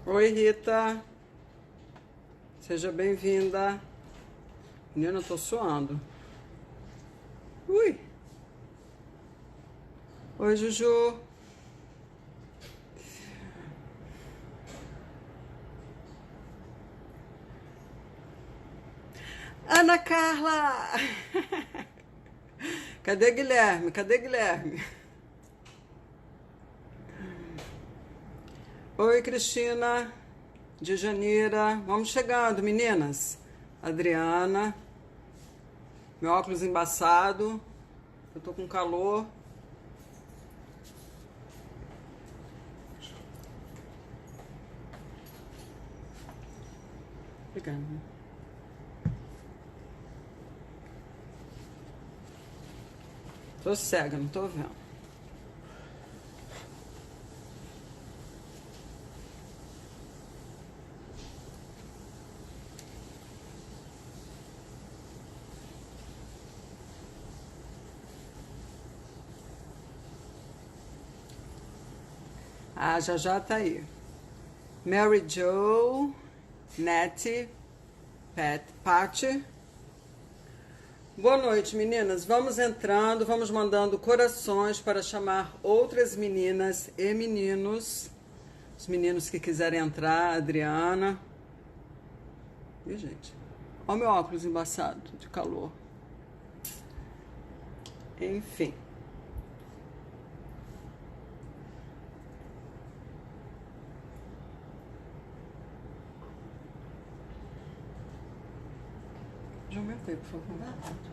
Oi, Rita. Seja bem-vinda. Menina, eu tô suando. Ui. Oi, Juju. Ana Carla. Cadê Guilherme? Cadê Guilherme? Oi, Cristina. De Janeira. Vamos chegando, meninas. Adriana. Meu óculos embaçado. Eu tô com calor. Obrigada. Tô cega, não tô vendo. Ah, já tá aí. Mary Jo, Nettie, Patty. Boa noite, meninas. Vamos entrando, vamos mandando corações para chamar outras meninas e meninos. Os meninos que quiserem entrar, Adriana. E, gente, olha o meu óculos embaçado de calor. Enfim. Já aumentei, por favor.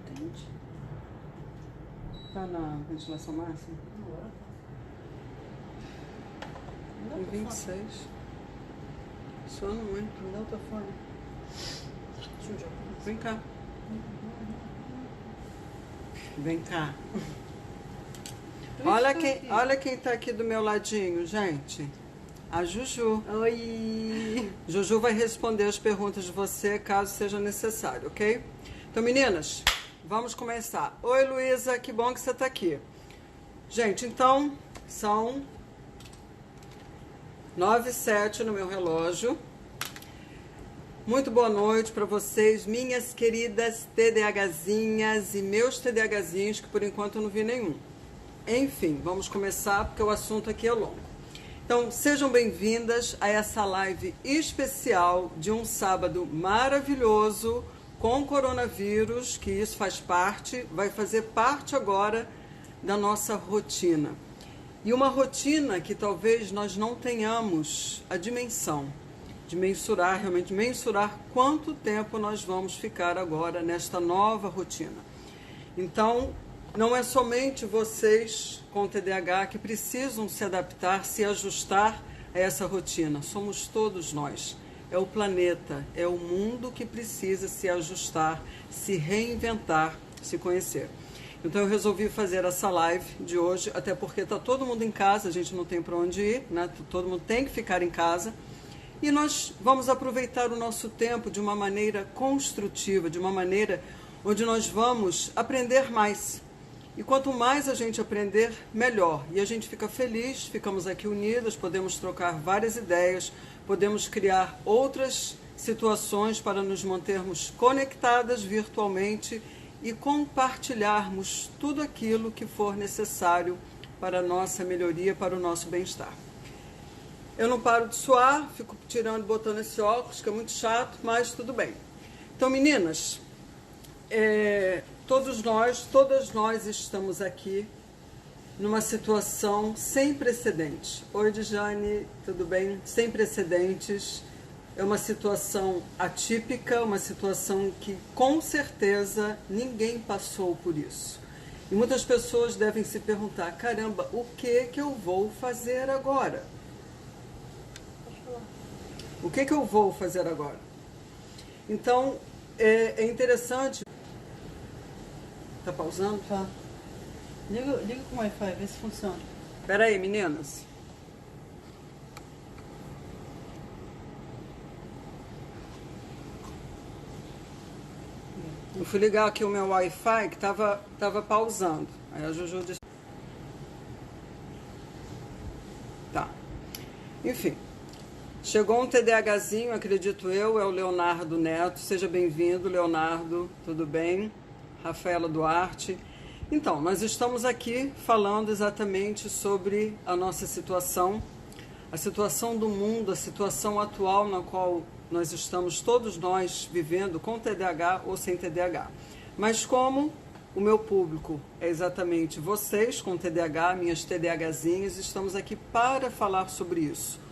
Entende? Tá na ventilação máxima? Em 26. Sono muito. Me dá o teu fone. Vem cá. Vem cá. Olha quem tá aqui do meu ladinho, gente. A Juju. Oi! Juju vai responder as perguntas de você, caso seja necessário, ok? Então, meninas, vamos começar. Oi, Luísa, que bom que você tá aqui. Gente, então, são 9h07 no meu relógio. Muito boa noite para vocês, minhas queridas TDAHzinhas e meus TDAHzinhos, que por enquanto eu não vi nenhum. Enfim, vamos começar porque o assunto aqui é longo. Então, sejam bem-vindas a essa live especial de um sábado maravilhoso com coronavírus, que isso faz parte, vai fazer parte agora da nossa rotina. E uma rotina que talvez nós não tenhamos a dimensão de mensurar, realmente mensurar quanto tempo nós vamos ficar agora nesta nova rotina. Então, não é somente vocês com TDAH que precisam se adaptar, se ajustar a essa rotina. Somos todos nós. É o planeta, é o mundo que precisa se ajustar, se reinventar, se conhecer. Então eu resolvi fazer essa live de hoje, até porque está todo mundo em casa, a gente não tem para onde ir, né? Todo mundo tem que ficar em casa. E nós vamos aproveitar o nosso tempo de uma maneira construtiva, de uma maneira onde nós vamos aprender mais. E quanto mais a gente aprender, melhor. E a gente fica feliz, ficamos aqui unidas, podemos trocar várias ideias, podemos criar outras situações para nos mantermos conectadas virtualmente e compartilharmos tudo aquilo que for necessário para a nossa melhoria, para o nosso bem-estar. Eu não paro de suar, fico tirando, botando esse óculos, que é muito chato, mas tudo bem. Então, meninas, todas nós estamos aqui numa situação sem precedentes. Oi, Dijane, tudo bem? Sem precedentes. É uma situação atípica, uma situação que com certeza ninguém passou por isso. E muitas pessoas devem se perguntar, caramba, o que eu vou fazer agora? O que eu vou fazer agora? Então, é interessante. Tá pausando? Tá. Liga com o Wi-Fi, vê se funciona. Pera aí, meninas. Eu fui ligar aqui o meu Wi-Fi que tava pausando. Aí a Juju disse... Tá. Enfim. Chegou um TDAHzinho, acredito eu, é o Leonardo Neto. Seja bem-vindo, Leonardo, tudo bem? Rafaela Duarte. Então, nós estamos aqui falando exatamente sobre a nossa situação, a situação do mundo, a situação atual na qual nós estamos, todos nós, vivendo com TDAH ou sem TDAH. Mas como o meu público é exatamente vocês com TDAH, minhas TDAHzinhas, estamos aqui para falar sobre isso.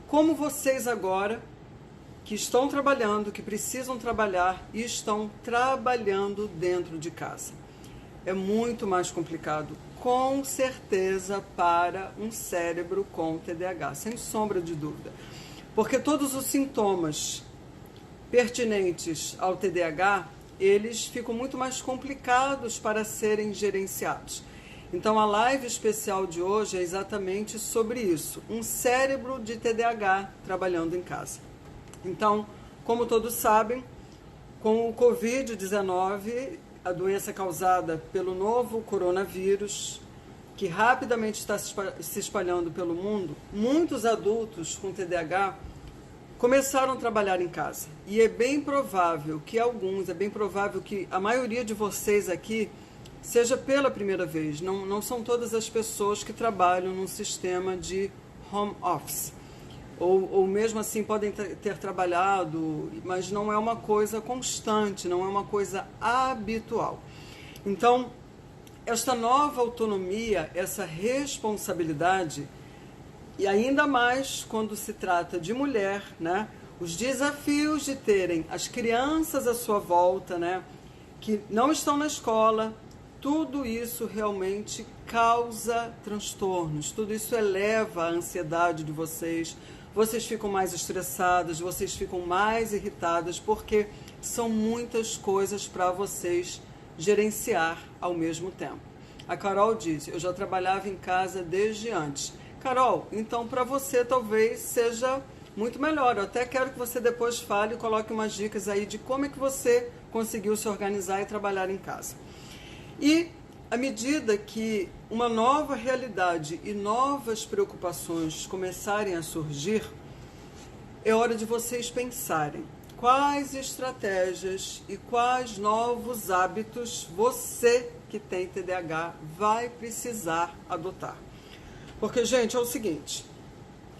Como vocês agora, que estão trabalhando, que precisam trabalhar e estão trabalhando dentro de casa. É muito mais complicado, com certeza, para um cérebro com TDAH, sem sombra de dúvida. Porque todos os sintomas pertinentes ao TDAH, eles ficam muito mais complicados para serem gerenciados. Então, a live especial de hoje é exatamente sobre isso. Um cérebro de TDAH trabalhando em casa. Então, como todos sabem, com o Covid-19, a doença causada pelo novo coronavírus, que rapidamente está se espalhando pelo mundo, muitos adultos com TDAH começaram a trabalhar em casa. E é bem provável que a maioria de vocês aqui seja pela primeira vez. Não são todas as pessoas que trabalham num sistema de home office. Ou mesmo assim podem ter trabalhado, mas não é uma coisa constante, não é uma coisa habitual. Então, esta nova autonomia, essa responsabilidade, e ainda mais quando se trata de mulher, né? Os desafios de terem as crianças à sua volta, né? Que não estão na escola, tudo isso realmente causa transtornos, tudo isso eleva a ansiedade de vocês, vocês ficam mais estressadas, vocês ficam mais irritadas, porque são muitas coisas para vocês gerenciar ao mesmo tempo. A Carol diz, eu já trabalhava em casa desde antes. Carol, então para você talvez seja muito melhor. Eu até quero que você depois fale e coloque umas dicas aí de como é que você conseguiu se organizar e trabalhar em casa. E à medida que uma nova realidade e novas preocupações começarem a surgir, é hora de vocês pensarem quais estratégias e quais novos hábitos você que tem TDAH vai precisar adotar. Porque, gente, é o seguinte,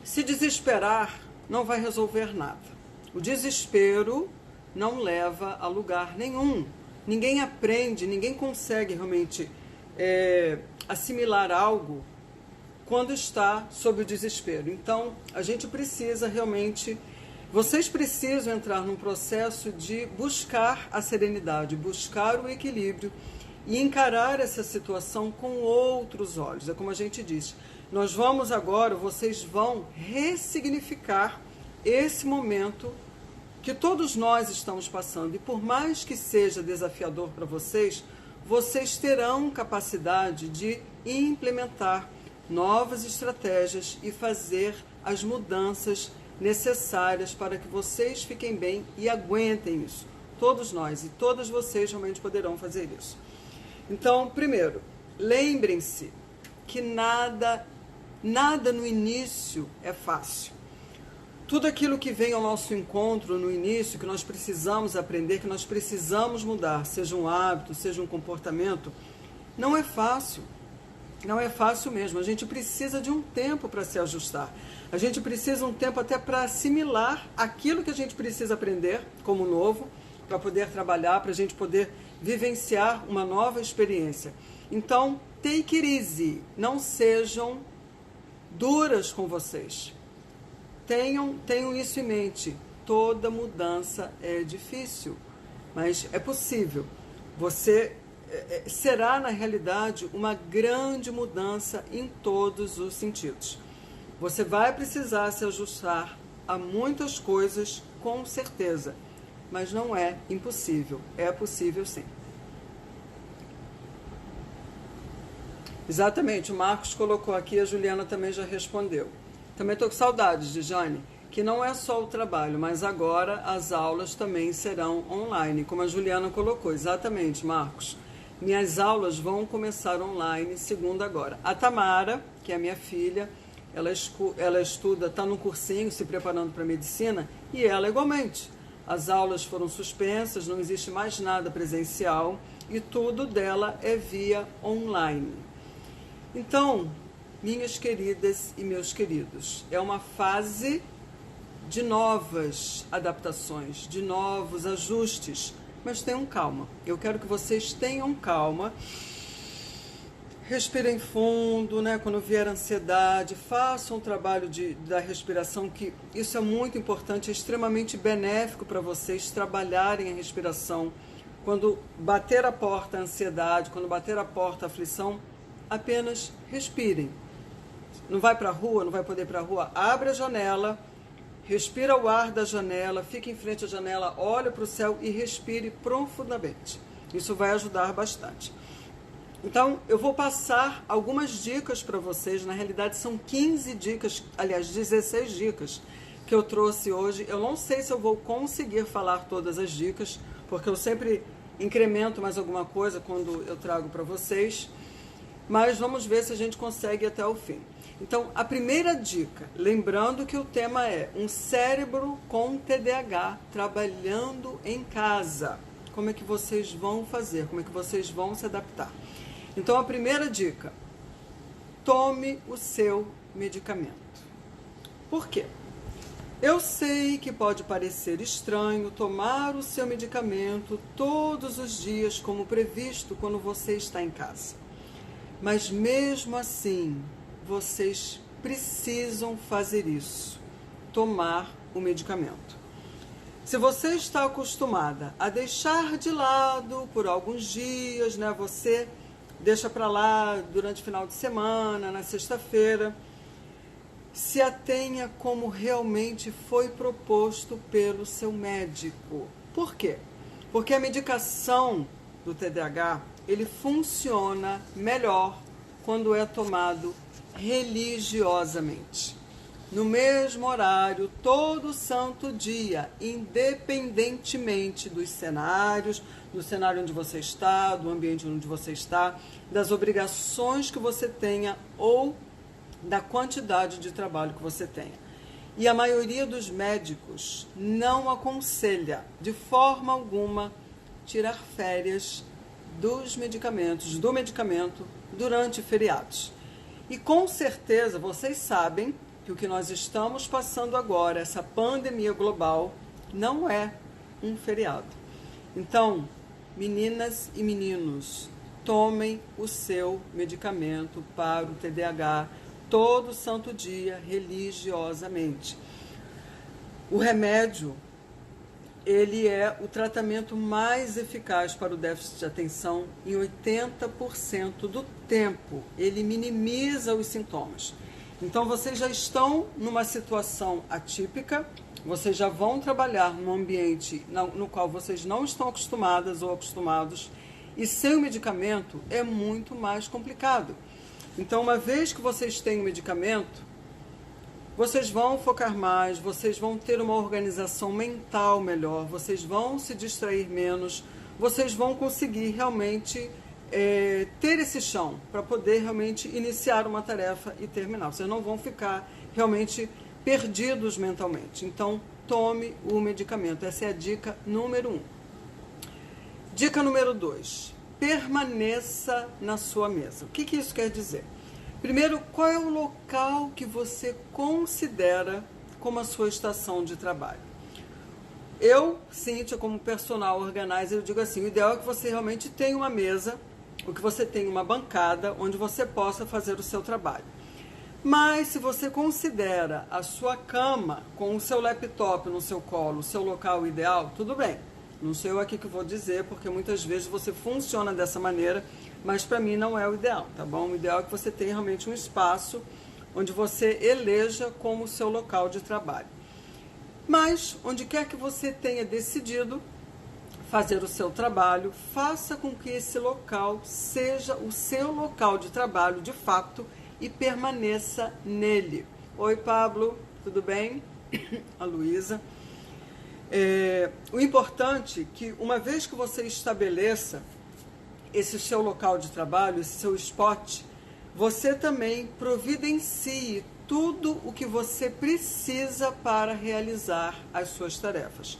se desesperar não vai resolver nada. O desespero não leva a lugar nenhum. Ninguém aprende, ninguém consegue realmente assimilar algo quando está sob o desespero. Então, a gente precisa realmente, vocês precisam entrar num processo de buscar a serenidade, buscar o equilíbrio e encarar essa situação com outros olhos. É como a gente disse, nós vamos agora, vocês vão ressignificar esse momento que todos nós estamos passando. E por mais que seja desafiador para vocês, vocês terão capacidade de implementar novas estratégias e fazer as mudanças necessárias para que vocês fiquem bem e aguentem isso. Todos nós e todas vocês realmente poderão fazer isso. Então, primeiro, lembrem-se que nada no início é fácil. Tudo aquilo que vem ao nosso encontro no início, que nós precisamos aprender, que nós precisamos mudar, seja um hábito, seja um comportamento, não é fácil. Não é fácil mesmo. A gente precisa de um tempo para se ajustar. A gente precisa de um tempo até para assimilar aquilo que a gente precisa aprender como novo, para poder trabalhar, para a gente poder vivenciar uma nova experiência. Então, take it easy. Não sejam duras com vocês. Tenham isso em mente. Toda mudança é difícil, mas é possível. Você será, na realidade, uma grande mudança em todos os sentidos. Você vai precisar se ajustar a muitas coisas, com certeza, mas não é impossível. É possível, sim. Exatamente, o Marcos colocou aqui, a Juliana também já respondeu. Também estou com saudades de Jane, que não é só o trabalho, mas agora as aulas também serão online, como a Juliana colocou. Exatamente, Marcos. Minhas aulas vão começar online segunda agora. A Tamara, que é minha filha, ela estuda, está num cursinho se preparando para medicina, e ela igualmente. As aulas foram suspensas, não existe mais nada presencial e tudo dela é via online. Então, minhas queridas e meus queridos, é uma fase de novas adaptações, de novos ajustes, mas tenham calma. Eu quero que vocês tenham calma. Respirem fundo, né? Quando vier a ansiedade, façam um trabalho da respiração, que isso é muito importante, é extremamente benéfico para vocês trabalharem a respiração. Quando bater a porta a ansiedade, quando bater a porta a aflição, apenas respirem. Não vai para a rua, não vai poder ir para a rua, abre a janela, respira o ar da janela, fique em frente à janela, olhe para o céu e respire profundamente. Isso vai ajudar bastante. Então, eu vou passar algumas dicas para vocês. Na realidade, são 15 dicas, aliás, 16 dicas que eu trouxe hoje. Eu não sei se eu vou conseguir falar todas as dicas, porque eu sempre incremento mais alguma coisa quando eu trago para vocês. Mas vamos ver se a gente consegue até o fim. Então, a primeira dica, lembrando que o tema é um cérebro com TDAH trabalhando em casa. Como é que vocês vão fazer? Como é que vocês vão se adaptar? Então, a primeira dica, tome o seu medicamento. Por quê? Eu sei que pode parecer estranho tomar o seu medicamento todos os dias, como previsto, quando você está em casa. Mas mesmo assim, vocês precisam fazer isso, tomar o medicamento. Se você está acostumada a deixar de lado por alguns dias, né, você deixa para lá durante o final de semana, na sexta-feira, se atenha como realmente foi proposto pelo seu médico. Por quê? Porque a medicação do TDAH, ele funciona melhor quando é tomado religiosamente. No mesmo horário, todo santo dia, independentemente dos cenários, do cenário onde você está, do ambiente onde você está, das obrigações que você tenha ou da quantidade de trabalho que você tenha. E a maioria dos médicos não aconselha, de forma alguma, tirar férias dos medicamentos, do medicamento, durante feriados. E com certeza vocês sabem que o que nós estamos passando agora, essa pandemia global, não é um feriado. Então, meninas e meninos, tomem o seu medicamento para o TDAH todo santo dia, religiosamente. O remédio, ele é o tratamento mais eficaz para o déficit de atenção em 80% do tempo. Ele minimiza os sintomas. Então, vocês já estão numa situação atípica, vocês já vão trabalhar num ambiente no qual vocês não estão acostumadas ou acostumados, e sem o medicamento é muito mais complicado. Então, uma vez que vocês têm o medicamento, vocês vão focar mais, vocês vão ter uma organização mental melhor, vocês vão se distrair menos, vocês vão conseguir realmente ter esse chão para poder realmente iniciar uma tarefa e terminar. Vocês não vão ficar realmente perdidos mentalmente. Então, tome o medicamento. Essa é a dica número 1. Dica número 2. Permaneça na sua mesa. O que isso quer dizer? Primeiro, qual é o local que você considera como a sua estação de trabalho? Eu, Cíntia, como personal organizer, eu digo assim, o ideal é que você realmente tenha uma mesa, ou que você tenha uma bancada onde você possa fazer o seu trabalho. Mas se você considera a sua cama com o seu laptop no seu colo, o seu local ideal, tudo bem. Não sei eu aqui que vou dizer, porque muitas vezes você funciona dessa maneira, mas para mim não é o ideal, tá bom? O ideal é que você tenha realmente um espaço onde você eleja como seu local de trabalho. Mas, onde quer que você tenha decidido fazer o seu trabalho, faça com que esse local seja o seu local de trabalho de fato e permaneça nele. Oi, Pablo, tudo bem? A Luísa. O importante é que, uma vez que você estabeleça esse seu local de trabalho, esse seu spot, você também providencie tudo o que você precisa para realizar as suas tarefas.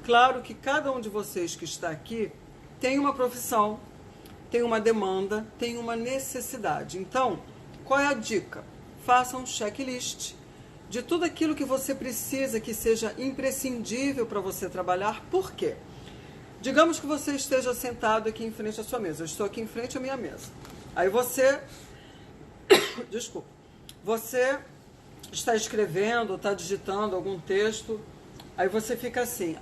Claro que cada um de vocês que está aqui tem uma profissão, tem uma demanda, tem uma necessidade. Então, qual é a dica? Faça um checklist de tudo aquilo que você precisa, que seja imprescindível para você trabalhar. Por quê? Digamos que você esteja sentado aqui em frente à sua mesa. Eu estou aqui em frente à minha mesa. Aí você... Desculpa. Você está escrevendo, está digitando algum texto. Aí você fica assim,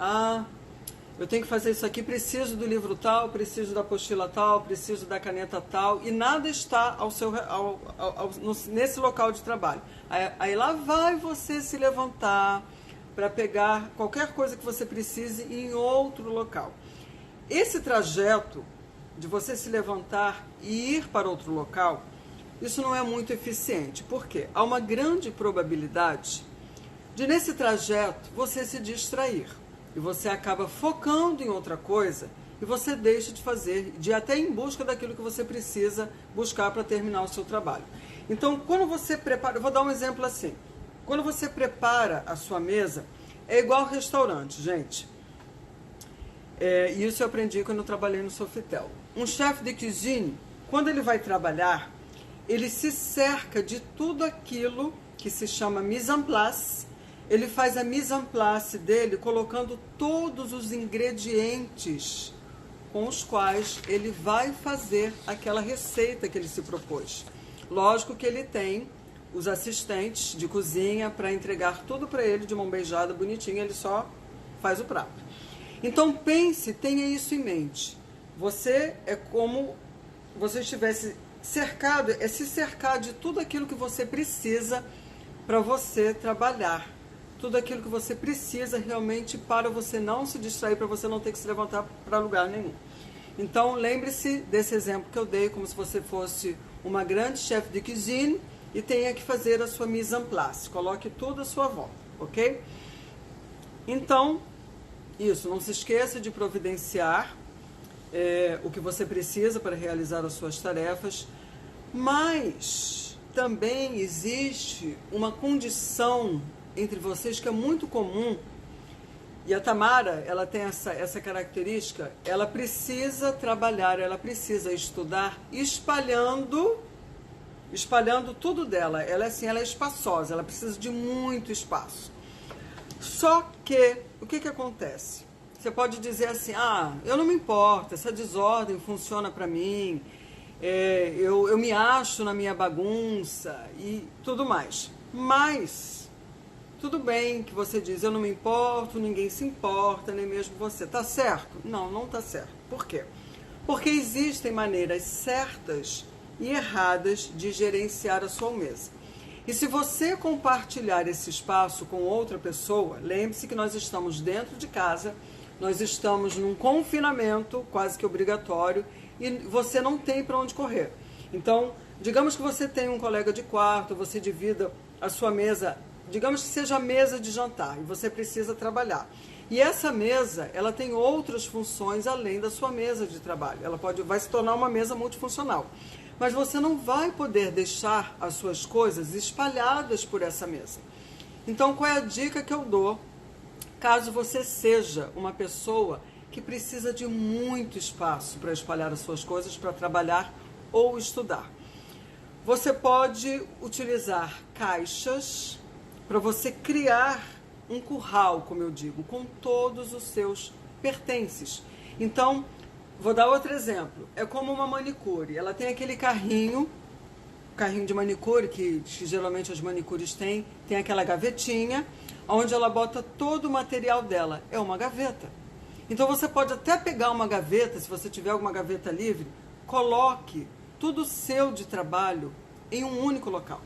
eu tenho que fazer isso aqui, preciso do livro tal, preciso da apostila tal, preciso da caneta tal, e nada está nesse local de trabalho. Aí lá vai você se levantar para pegar qualquer coisa que você precise em outro local. Esse trajeto de você se levantar e ir para outro local, isso não é muito eficiente. Por quê? Há uma grande probabilidade de nesse trajeto você se distrair e você acaba focando em outra coisa e você deixa de fazer, de ir até em busca daquilo que você precisa buscar para terminar o seu trabalho. Então, quando você prepara, eu vou dar um exemplo assim, quando você prepara a sua mesa, é igual restaurante, gente. Isso eu aprendi quando eu trabalhei no Sofitel. Um chefe de cuisine, quando ele vai trabalhar, ele se cerca de tudo aquilo que se chama mise en place. Ele faz a mise en place dele colocando todos os ingredientes com os quais ele vai fazer aquela receita que ele se propôs. Lógico que ele tem os assistentes de cozinha para entregar tudo para ele de mão beijada, bonitinho, ele só faz o prato. Então pense, tenha isso em mente. Você é como você estivesse cercado, é se cercar de tudo aquilo que você precisa para você trabalhar. Tudo aquilo que você precisa realmente para você não se distrair, para você não ter que se levantar para lugar nenhum. Então, lembre-se desse exemplo que eu dei, como se você fosse uma grande chefe de cuisine e tenha que fazer a sua mise en place. Coloque tudo à sua volta, ok? Então, isso, não se esqueça de providenciar o que você precisa para realizar as suas tarefas, mas também existe uma condição entre vocês que é muito comum, e a Tamara, ela tem essa característica, ela precisa trabalhar, ela precisa estudar espalhando tudo dela. Ela é assim, ela é espaçosa, ela precisa de muito espaço. Só que, o que acontece? Você pode dizer assim, eu não me importo, essa desordem funciona para mim, eu me acho na minha bagunça e tudo mais. Mas tudo bem que você diz, eu não me importo, ninguém se importa, nem mesmo você. Tá certo? Não, não tá certo. Por quê? Porque existem maneiras certas e erradas de gerenciar a sua mesa. E se você compartilhar esse espaço com outra pessoa, lembre-se que nós estamos dentro de casa, nós estamos num confinamento quase que obrigatório e você não tem para onde correr. Então, digamos que você tem um colega de quarto, você divida a sua mesa, digamos que seja a mesa de jantar e você precisa trabalhar. E essa mesa, ela tem outras funções além da sua mesa de trabalho. Ela vai se tornar uma mesa multifuncional. Mas você não vai poder deixar as suas coisas espalhadas por essa mesa. Então, qual é a dica que eu dou caso você seja uma pessoa que precisa de muito espaço para espalhar as suas coisas, para trabalhar ou estudar? Você pode utilizar caixas para você criar um curral, como eu digo, com todos os seus pertences. Então, vou dar outro exemplo. É como uma manicure. Ela tem aquele carrinho de manicure, que geralmente as manicures têm, tem aquela gavetinha, onde ela bota todo o material dela. É uma gaveta. Então, você pode até pegar uma gaveta, se você tiver alguma gaveta livre, coloque tudo seu de trabalho em um único local.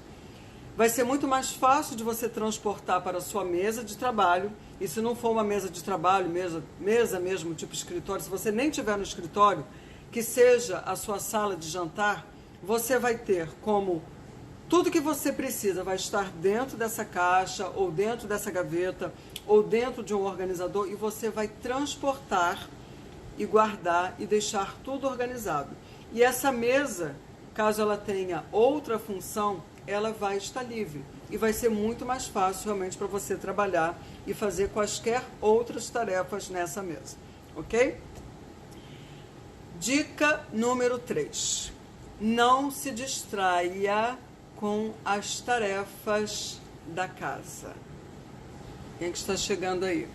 Vai ser muito mais fácil de você transportar para a sua mesa de trabalho. E se não for uma mesa de trabalho, mesa mesmo, tipo escritório, se você nem tiver no escritório, que seja a sua sala de jantar, você vai ter como tudo que você precisa vai estar dentro dessa caixa, ou dentro dessa gaveta, ou dentro de um organizador, e você vai transportar e guardar e deixar tudo organizado. E essa mesa caso ela tenha outra função, ela vai estar livre. E vai ser muito mais fácil realmente para você trabalhar e fazer quaisquer outras tarefas nessa mesa. Ok? Dica número 3. Não se distraia com as tarefas da casa. Quem que está chegando aí?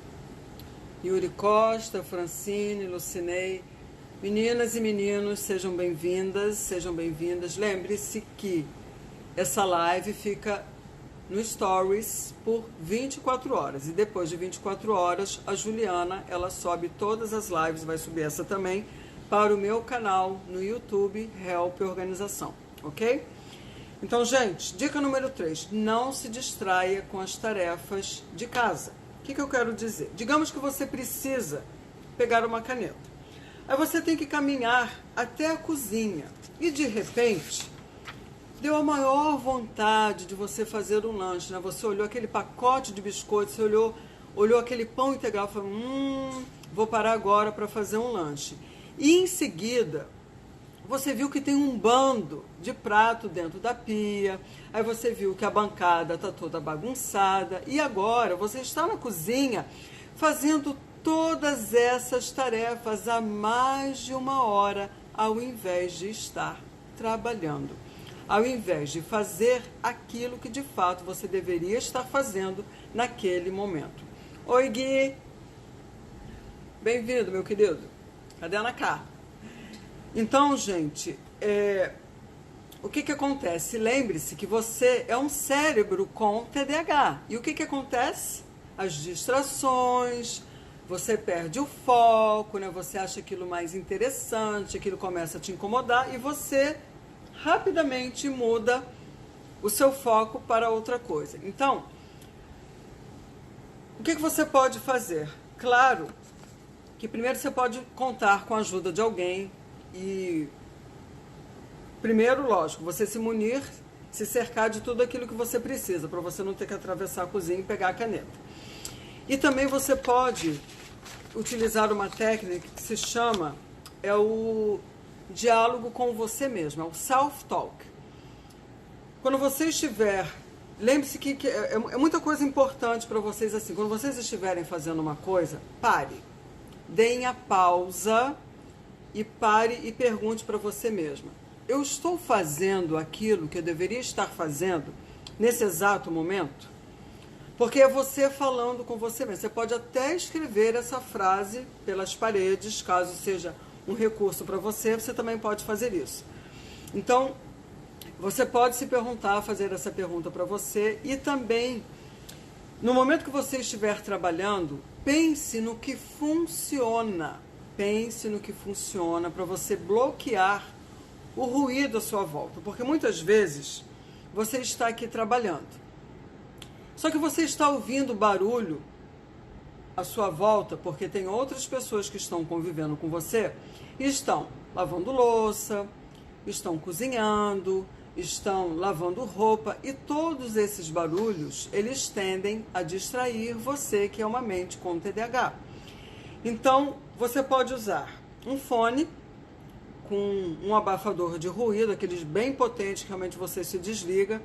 Yuri Costa, Francine, Lucinei. Meninas e meninos, sejam bem-vindas, sejam bem-vindas. Lembre-se que essa live fica no Stories por 24 horas. E depois de 24 horas, a Juliana, ela sobe todas as lives, vai subir essa também, para o meu canal no YouTube, Help Organização, ok? Então, gente, dica número 3, não se distraia com as tarefas de casa. O que eu quero dizer? Digamos que você precisa pegar uma caneta. Aí você tem que caminhar até a cozinha e, de repente, deu a maior vontade de você fazer um lanche, né? Você olhou aquele pacote de biscoitos, você olhou aquele pão integral e falou, vou parar agora para fazer um lanche. E em seguida, você viu que tem um bando de prato dentro da pia, aí você viu que a bancada está toda bagunçada, e agora você está na cozinha fazendo todas essas tarefas há mais de 1 hora, ao invés de estar trabalhando. Ao invés de fazer aquilo que de fato você deveria estar fazendo naquele momento. Oi, Gui! Bem-vindo, meu querido. Cadê a Ana Cá? Então, gente, o que acontece? Lembre-se que você é um cérebro com TDAH. E o que acontece? As distrações, você perde o foco, né? Você acha aquilo mais interessante, aquilo começa a te incomodar e você rapidamente muda o seu foco para outra coisa. Então, o que você pode fazer? Claro que primeiro você pode contar com a ajuda de alguém e, primeiro, lógico, você se munir, se cercar de tudo aquilo que você precisa, para você não ter que atravessar a cozinha e pegar a caneta. E também você pode utilizar uma técnica que se chama, o diálogo com você mesmo, é o self-talk. Quando você estiver, lembre-se que é muita coisa importante para vocês assim, quando vocês estiverem fazendo uma coisa, pare, deem a pausa e pare e pergunte para você mesma, eu estou fazendo aquilo que eu deveria estar fazendo nesse exato momento? Porque é você falando com você mesmo. Você pode até escrever essa frase pelas paredes, caso seja um recurso para você, você também pode fazer isso. Então, você pode se perguntar, fazer essa pergunta para você e também, no momento que você estiver trabalhando, pense no que funciona. Pense no que funciona para você bloquear o ruído à sua volta. Porque muitas vezes você está aqui trabalhando. Só que você está ouvindo barulho à sua volta, porque tem outras pessoas que estão convivendo com você e estão lavando louça, estão cozinhando, estão lavando roupa, e todos esses barulhos, eles tendem a distrair você, que é uma mente com TDAH. Então, você pode usar um fone com um abafador de ruído, aqueles bem potentes que realmente você se desliga.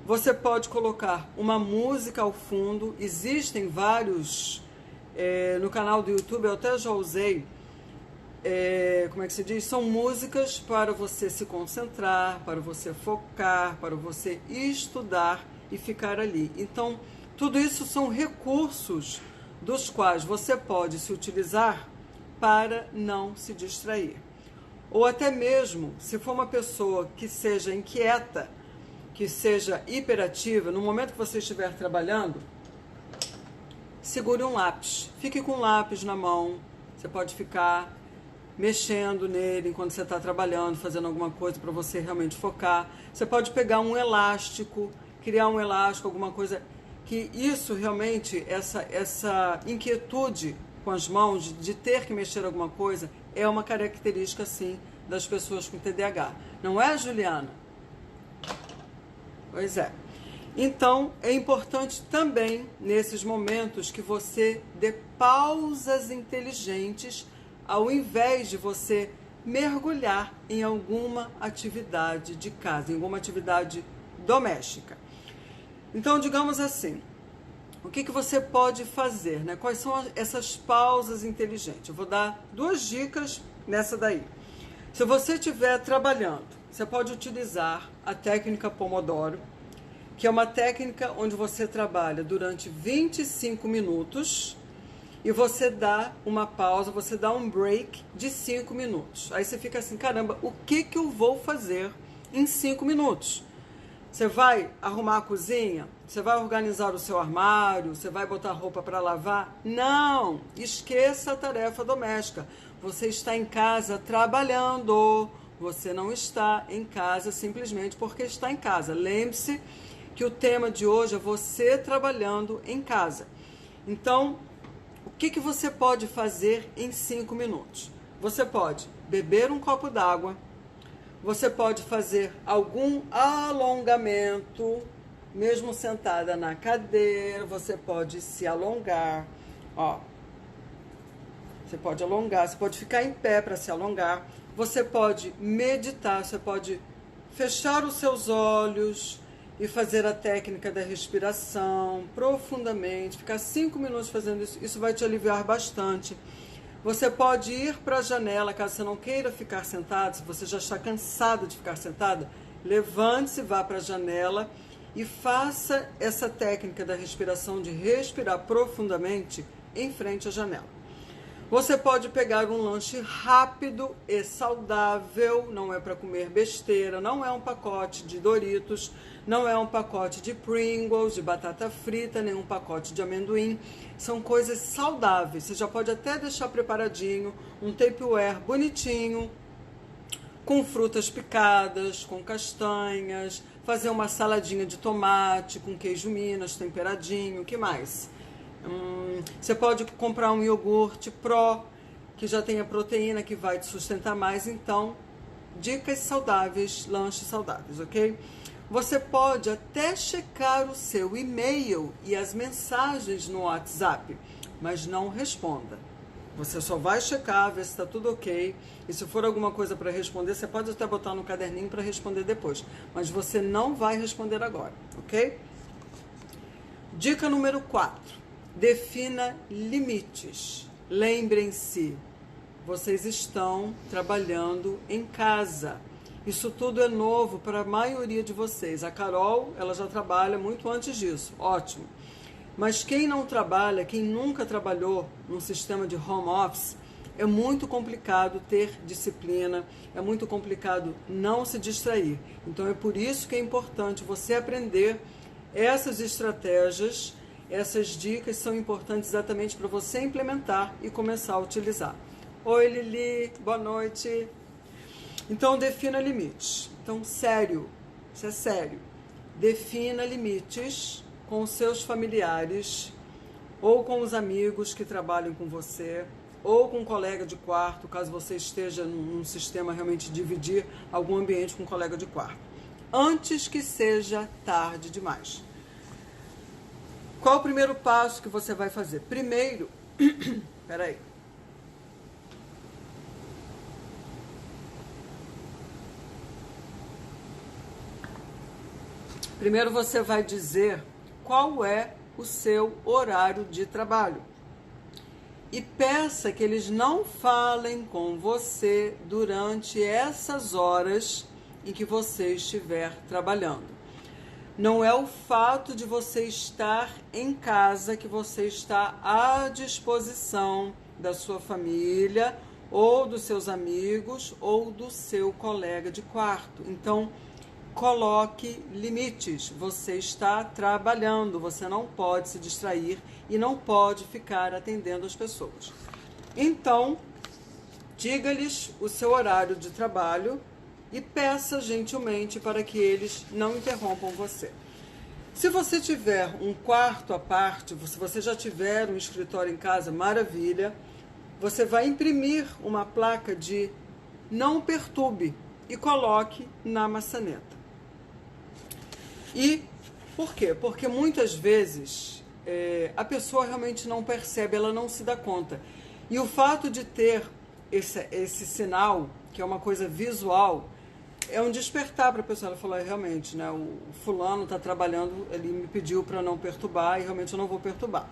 Você pode colocar uma música ao fundo, existem vários, no canal do YouTube eu até já usei, como é que se diz? São músicas para você se concentrar, para você focar, para você estudar e ficar ali. Então, tudo isso são recursos dos quais você pode se utilizar para não se distrair. Ou até mesmo, se for uma pessoa que seja inquieta, que seja hiperativa, no momento que você estiver trabalhando, segure um lápis. Fique com um lápis na mão. Você pode ficar mexendo nele enquanto você está trabalhando, fazendo alguma coisa para você realmente focar. Você pode pegar um elástico, criar um elástico, alguma coisa que isso realmente, essa inquietude com as mãos, de ter que mexer alguma coisa, é uma característica, sim, das pessoas com TDAH. Não é, Juliana? Pois é. Então, é importante também, nesses momentos, que você dê pausas inteligentes, ao invés de você mergulhar em alguma atividade de casa, em alguma atividade doméstica. Então, digamos assim, o que você pode fazer, né? Quais são essas pausas inteligentes? Eu vou dar 2 dicas nessa daí. Se você estiver trabalhando, você pode utilizar a técnica Pomodoro, que é uma técnica onde você trabalha durante 25 minutos e você dá uma pausa, você dá um break de 5 minutos. Aí você fica assim, caramba, o que eu vou fazer em 5 minutos? Você vai arrumar a cozinha? Você vai organizar o seu armário? Você vai botar roupa para lavar? Não! Esqueça a tarefa doméstica. Você está em casa trabalhando. Você não está em casa simplesmente porque está em casa. Lembre-se que o tema de hoje é você trabalhando em casa. Então, o que você pode fazer em 5 minutos? Você pode beber um copo d'água. Você pode fazer algum alongamento, mesmo sentada na cadeira, você pode se alongar, ó. Você pode alongar, você pode ficar em pé para se alongar. Você pode meditar, você pode fechar os seus olhos e fazer a técnica da respiração profundamente, ficar 5 minutos fazendo isso, isso vai te aliviar bastante. Você pode ir para a janela, caso você não queira ficar sentado, se você já está cansado de ficar sentado, levante-se, vá para a janela e faça essa técnica da respiração, de respirar profundamente em frente à janela. Você pode pegar um lanche rápido e saudável, não é para comer besteira, não é um pacote de Doritos, não é um pacote de Pringles, de batata frita, nem um pacote de amendoim. São coisas saudáveis. Você já pode até deixar preparadinho um Tupperware bonitinho, com frutas picadas, com castanhas, fazer uma saladinha de tomate com queijo Minas temperadinho, o que mais? Você pode comprar um iogurte Pro, que já tem a proteína que vai te sustentar mais. Então, dicas saudáveis, lanches saudáveis, ok? Você pode até checar o seu e-mail e as mensagens no WhatsApp, mas não responda. Você só vai checar, ver se está tudo ok. E se for alguma coisa para responder, você pode até botar no caderninho para responder depois. Mas você não vai responder agora, ok? Dica número 4. Defina limites. Lembrem-se, vocês estão trabalhando em casa. Isso tudo é novo para a maioria de vocês. A Carol, ela já trabalha muito antes disso. Ótimo. Mas quem não trabalha, quem nunca trabalhou num sistema de home office, é muito complicado ter disciplina, é muito complicado não se distrair. Então é por isso que é importante você aprender essas estratégias. Essas dicas são importantes exatamente para você implementar e começar a utilizar. Oi, Lili, boa noite. Então, defina limites. Então, sério, isso é sério. Defina limites com os seus familiares ou com os amigos que trabalham com você ou com um colega de quarto, caso você esteja num sistema realmente dividir algum ambiente com um colega de quarto. Antes que seja tarde demais. Qual o primeiro passo que você vai fazer? Primeiro, peraí. Primeiro você vai dizer qual é o seu horário de trabalho. E peça que eles não falem com você durante essas horas em que você estiver trabalhando. Não é o fato de você estar em casa que você está à disposição da sua família ou dos seus amigos ou do seu colega de quarto. Então, coloque limites. Você está trabalhando, você não pode se distrair e não pode ficar atendendo as pessoas. Então, diga-lhes o seu horário de trabalho e peça gentilmente para que eles não interrompam você. Se você tiver um quarto à parte, se você já tiver um escritório em casa, maravilha, você vai imprimir uma placa de não perturbe e coloque na maçaneta. E por quê? Porque muitas vezes a pessoa realmente não percebe, ela não se dá conta. E o fato de ter esse sinal que é uma coisa visual, é um despertar para a pessoa. Ela falou, realmente, né, o fulano está trabalhando, ele me pediu para não perturbar e realmente eu não vou perturbar.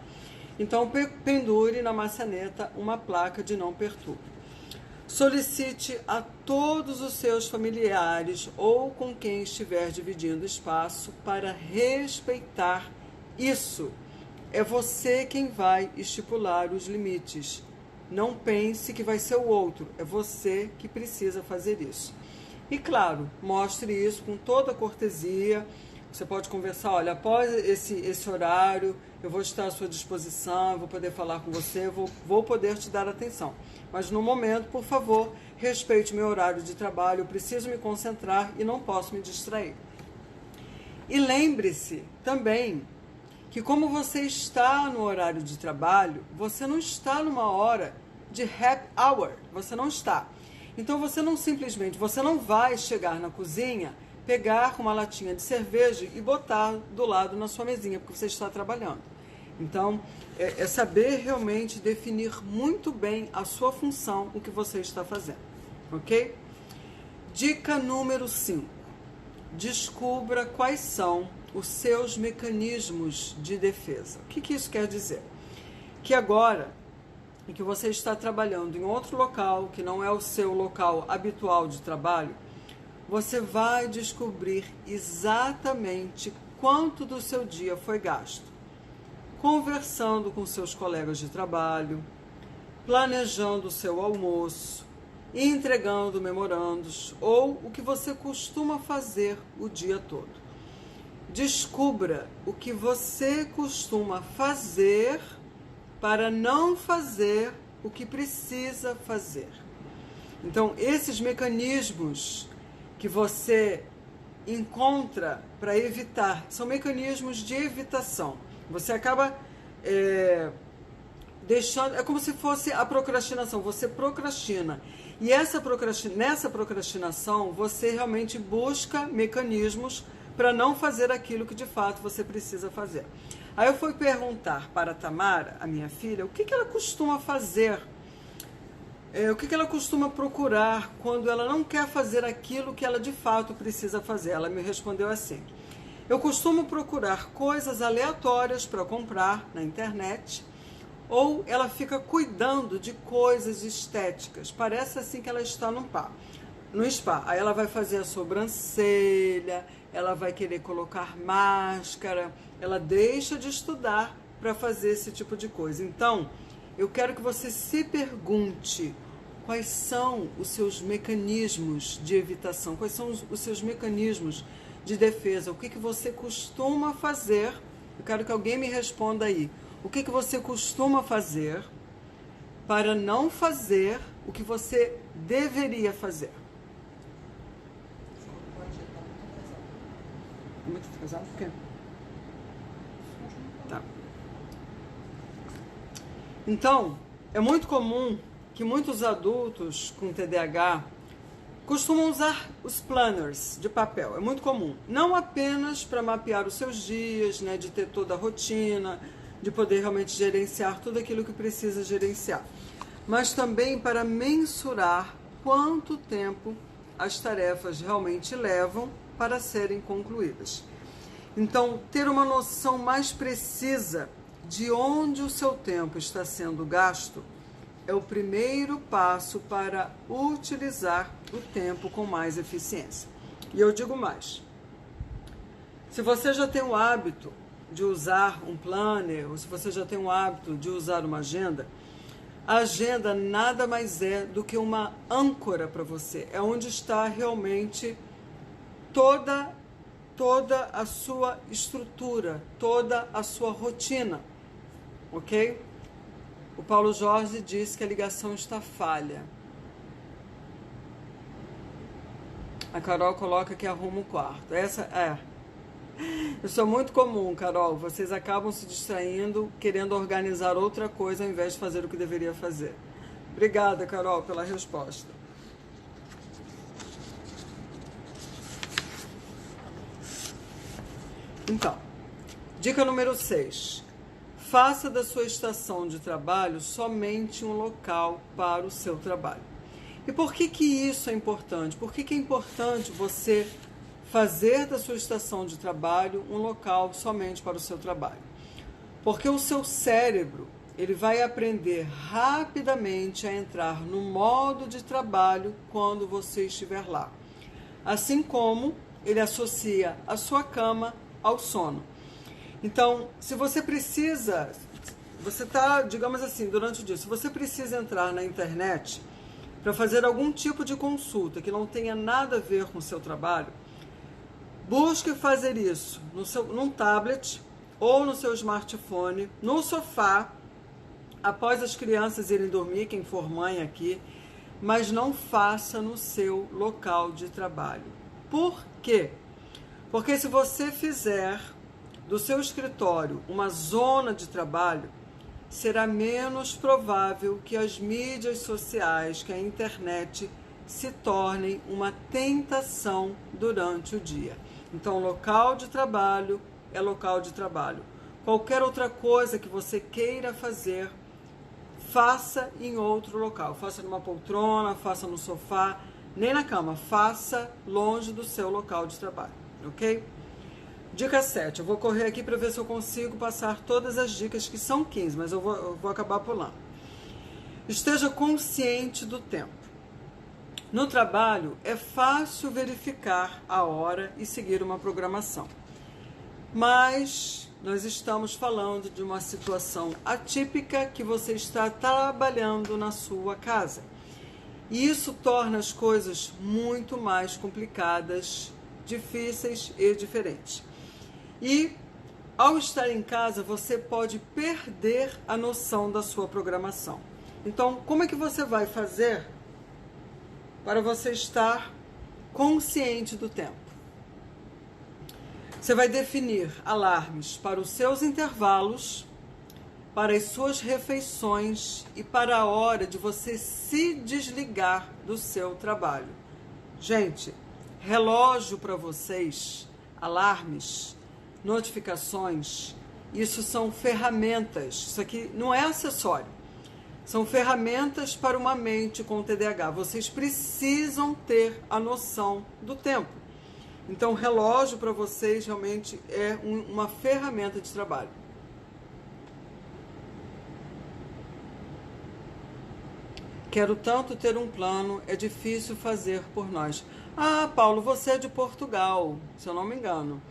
Então, pendure na maçaneta uma placa de não perturbe. Solicite a todos os seus familiares ou com quem estiver dividindo espaço para respeitar isso. É você quem vai estipular os limites. Não pense que vai ser o outro, é você que precisa fazer isso. E claro, mostre isso com toda a cortesia. Você pode conversar, olha, após esse horário, eu vou estar à sua disposição, eu vou poder falar com você, vou poder te dar atenção. Mas no momento, por favor, respeite meu horário de trabalho, eu preciso me concentrar e não posso me distrair. E lembre-se também que como você está no horário de trabalho, você não está numa hora de happy hour, você não está. Então você não vai chegar na cozinha, pegar uma latinha de cerveja e botar do lado na sua mesinha, porque você está trabalhando. Então, é saber realmente definir muito bem a sua função, o que você está fazendo, ok? Dica número 5. Descubra quais são os seus mecanismos de defesa. O que isso quer dizer? Que agora, em que você está trabalhando em outro local, que não é o seu local habitual de trabalho, você vai descobrir exatamente quanto do seu dia foi gasto conversando com seus colegas de trabalho, planejando o seu almoço, entregando memorandos ou o que você costuma fazer o dia todo. Descubra o que você costuma fazer para não fazer o que precisa fazer. Então, esses mecanismos que você encontra para evitar, são mecanismos de evitação. Você acaba deixando, é como se fosse a procrastinação, você procrastina. E nessa procrastinação, você realmente busca mecanismos para não fazer aquilo que de fato você precisa fazer. Aí eu fui perguntar para a Tamara, a minha filha, o que ela costuma fazer, o que ela costuma procurar quando ela não quer fazer aquilo que ela de fato precisa fazer. Ela me respondeu assim: eu costumo procurar coisas aleatórias para comprar na internet, ou ela fica cuidando de coisas estéticas. Parece assim que ela está no spa. Aí ela vai fazer a sobrancelha, ela vai querer colocar máscara, ela deixa de estudar para fazer esse tipo de coisa. Então, eu quero que você se pergunte quais são os seus mecanismos de evitação, quais são os seus mecanismos de defesa, o que você costuma fazer. Eu quero que alguém me responda aí. O que você costuma fazer para não fazer o que você deveria fazer? Muito atrasado? Por quê? Tá. Então, é muito comum que muitos adultos com TDAH costumam usar os planners de papel. É muito comum. Não apenas para mapear os seus dias, né, de ter toda a rotina, de poder realmente gerenciar tudo aquilo que precisa gerenciar, mas também para mensurar quanto tempo as tarefas realmente levam para serem concluídas. Então, ter uma noção mais precisa de onde o seu tempo está sendo gasto é o primeiro passo para utilizar o tempo com mais eficiência. E eu digo mais. Se você já tem o hábito de usar um planner, ou se você já tem o hábito de usar uma agenda, a agenda nada mais é do que uma âncora para você. É onde está realmente toda a sua estrutura, toda a sua rotina, ok? O Paulo Jorge diz que a ligação está falha. A Carol coloca que arruma o quarto. Essa é. Isso é muito comum, Carol. Vocês acabam se distraindo, querendo organizar outra coisa ao invés de fazer o que deveria fazer. Obrigada, Carol, pela resposta. Então, dica número 6. Faça da sua estação de trabalho somente um local para o seu trabalho. E por que que isso é importante? Por que que é importante você fazer da sua estação de trabalho um local somente para o seu trabalho? Porque o seu cérebro, ele vai aprender rapidamente a entrar no modo de trabalho quando você estiver lá. Assim como ele associa a sua cama ao sono. Então, se você precisa, você está, digamos assim, durante o dia, se você precisa entrar na internet para fazer algum tipo de consulta que não tenha nada a ver com o seu trabalho, busque fazer isso num tablet ou no seu smartphone, no sofá, após as crianças irem dormir, quem for mãe aqui, mas não faça no seu local de trabalho. Por quê? Porque se você fizer do seu escritório uma zona de trabalho, será menos provável que as mídias sociais, que a internet, se tornem uma tentação durante o dia. Então, local de trabalho é local de trabalho. Qualquer outra coisa que você queira fazer, faça em outro local. Faça numa poltrona, faça no sofá, nem na cama. Faça longe do seu local de trabalho, ok? Dica 7. Eu vou correr aqui para ver se eu consigo passar todas as dicas, que são 15, mas eu vou acabar pulando. Esteja consciente do tempo. No trabalho, é fácil verificar a hora e seguir uma programação. Mas nós estamos falando de uma situação atípica que você está trabalhando na sua casa. E isso torna as coisas muito mais complicadas, difíceis e diferentes. E ao estar em casa, você pode perder a noção da sua programação. Então, como é que você vai fazer para você estar consciente do tempo? Você vai definir alarmes para os seus intervalos, para as suas refeições e para a hora de você se desligar do seu trabalho. Gente, relógio para vocês, alarmes, notificações, isso são ferramentas. Isso aqui não é acessório. São ferramentas para uma mente com TDAH. Vocês precisam ter a noção do tempo. Então, relógio para vocês realmente é uma ferramenta de trabalho. Quero tanto ter um plano, é difícil fazer por nós. Ah, Paulo, você é de Portugal, se eu não me engano.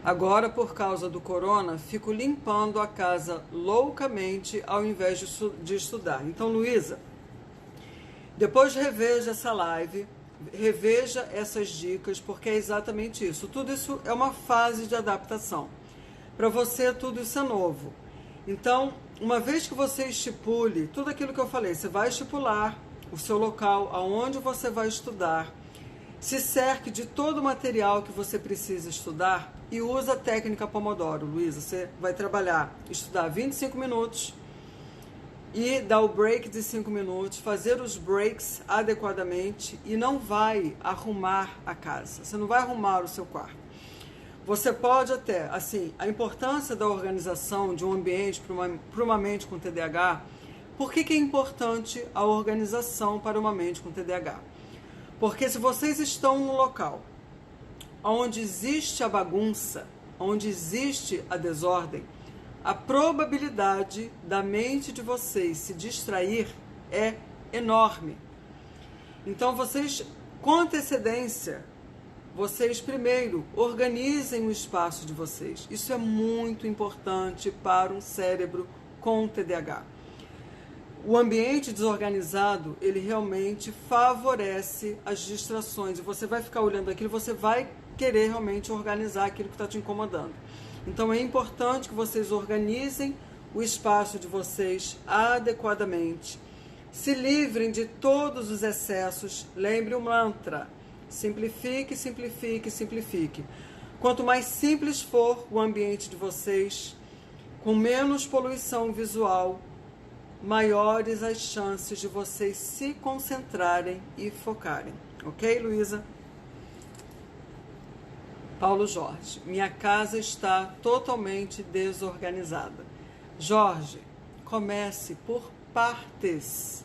Agora, por causa do corona, fico limpando a casa loucamente ao invés de estudar. Então, Luísa, depois reveja essa live, reveja essas dicas, porque é exatamente isso. Tudo isso é uma fase de adaptação. Para você, tudo isso é novo. Então, uma vez que você estipule tudo aquilo que eu falei, você vai estipular o seu local, aonde você vai estudar, se cerque de todo o material que você precisa estudar e usa a técnica Pomodoro. Luísa, você vai estudar 25 minutos e dar o break de 5 minutos, fazer os breaks adequadamente e não vai arrumar a casa, você não vai arrumar o seu quarto. Você pode até, assim, a importância da organização de um ambiente para uma mente com TDAH, por que é importante a organização para uma mente com TDAH? Porque se vocês estão num local onde existe a bagunça, onde existe a desordem, a probabilidade da mente de vocês se distrair é enorme. Então, vocês, com antecedência, vocês primeiro organizem o espaço de vocês. Isso é muito importante para um cérebro com TDAH. O ambiente desorganizado, ele realmente favorece as distrações. E você vai ficar olhando aquilo, você vai querer realmente organizar aquilo que está te incomodando. Então é importante que vocês organizem o espaço de vocês adequadamente. Se livrem de todos os excessos. Lembre o mantra: simplifique, simplifique, simplifique. Quanto mais simples for o ambiente de vocês, com menos poluição visual, maiores as chances de vocês se concentrarem e focarem. Ok, Luísa? Paulo Jorge, minha casa está totalmente desorganizada. Jorge, comece por partes.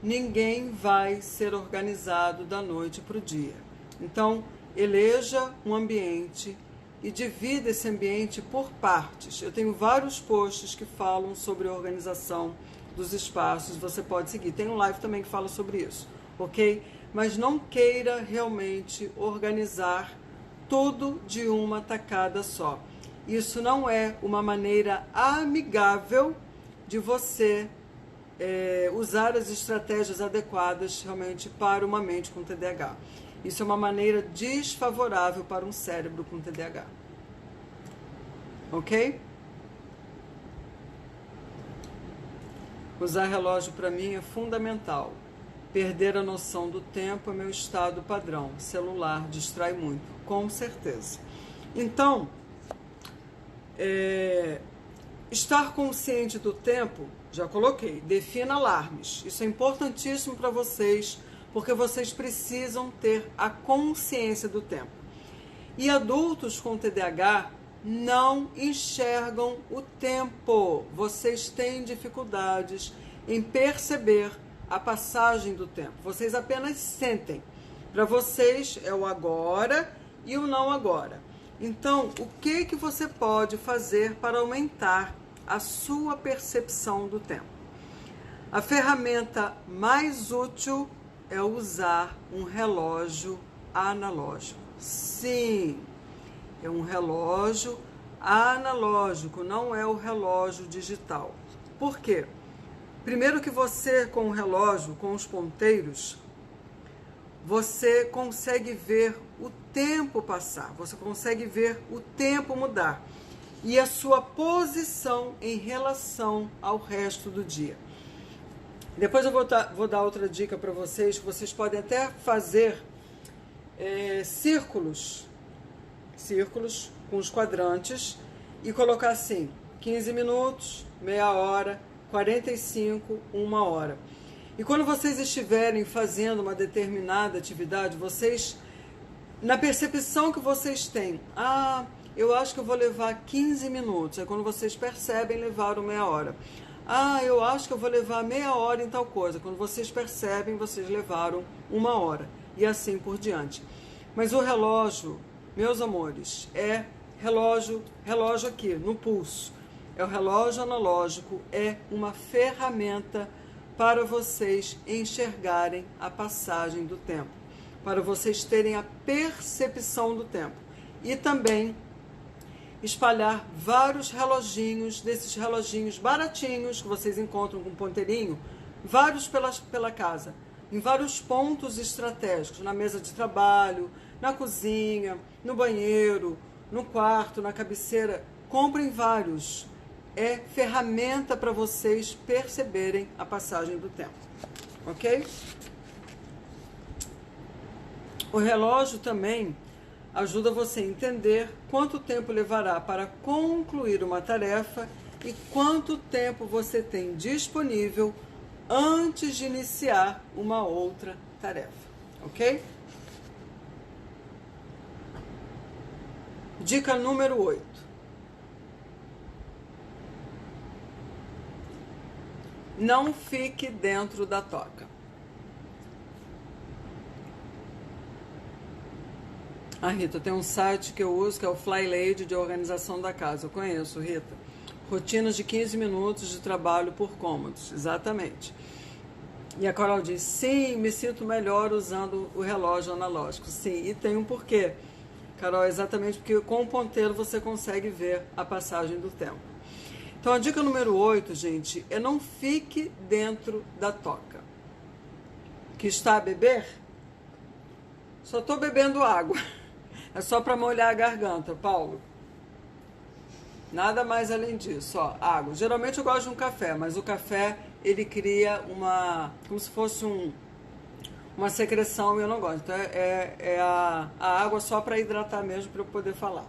ninguém vai ser organizado da noite para o dia. Então, eleja um ambiente e divida esse ambiente por partes. Eu tenho vários posts que falam sobre organização dos espaços, você pode seguir. Tem um live também que fala sobre isso, ok? Mas não queira realmente organizar tudo de uma tacada só. Isso não é uma maneira amigável de você usar as estratégias adequadas realmente para uma mente com TDAH. Isso é uma maneira desfavorável para um cérebro com TDAH. Ok? Usar relógio para mim é fundamental. Perder a noção do tempo é meu estado padrão. Celular distrai muito, com certeza. Então, estar consciente do tempo, já coloquei, defina alarmes. Isso é importantíssimo para vocês, porque vocês precisam ter a consciência do tempo. E adultos com TDAH não enxergam o tempo. Vocês têm dificuldades em perceber a passagem do tempo. Vocês apenas sentem. Para vocês é o agora e o não agora. Então, o que você pode fazer para aumentar a sua percepção do tempo? A ferramenta mais útil é usar um relógio analógico. Sim, é um relógio analógico, não é o relógio digital. Por quê? Primeiro que você, com o relógio, com os ponteiros, você consegue ver o tempo passar, você consegue ver o tempo mudar e a sua posição em relação ao resto do dia. Depois eu vou dar outra dica para vocês, que vocês podem até fazer círculos com os quadrantes e colocar assim, 15 minutos, meia hora, 45, uma hora. E quando vocês estiverem fazendo uma determinada atividade, vocês, na percepção que vocês têm, eu acho que eu vou levar 15 minutos, é quando vocês percebem, levaram meia hora. Eu acho que eu vou levar meia hora em tal coisa, quando vocês percebem, vocês levaram uma hora, e assim por diante. Mas o relógio, meus amores, é relógio aqui, no pulso. É o relógio analógico, é uma ferramenta para vocês enxergarem a passagem do tempo, para vocês terem a percepção do tempo. E também espalhar vários reloginhos, desses reloginhos baratinhos que vocês encontram com ponteirinho, vários pela casa, em vários pontos estratégicos, na mesa de trabalho, na cozinha, no banheiro, no quarto, na cabeceira. Comprem vários. É ferramenta para vocês perceberem a passagem do tempo, ok? O relógio também ajuda você a entender quanto tempo levará para concluir uma tarefa e quanto tempo você tem disponível antes de iniciar uma outra tarefa, ok? Dica número 8. Não fique dentro da toca. Rita, tem um site que eu uso que é o Fly Lady de organização da casa. Eu conheço, Rita. Rotinas de 15 minutos de trabalho por cômodos. Exatamente. E a Carol diz, sim, me sinto melhor usando o relógio analógico. Sim, e tem um porquê. Carol, exatamente porque com o ponteiro você consegue ver a passagem do tempo. Então, a dica número 8, gente, é não fique dentro da toca. Que está a beber? Só estou bebendo água. É só para molhar a garganta, Paulo. Nada mais além disso, ó, água. Geralmente eu gosto de um café, mas o café, ele cria como se fosse uma secreção e eu não gosto. Então, é a água só para hidratar mesmo, para eu poder falar.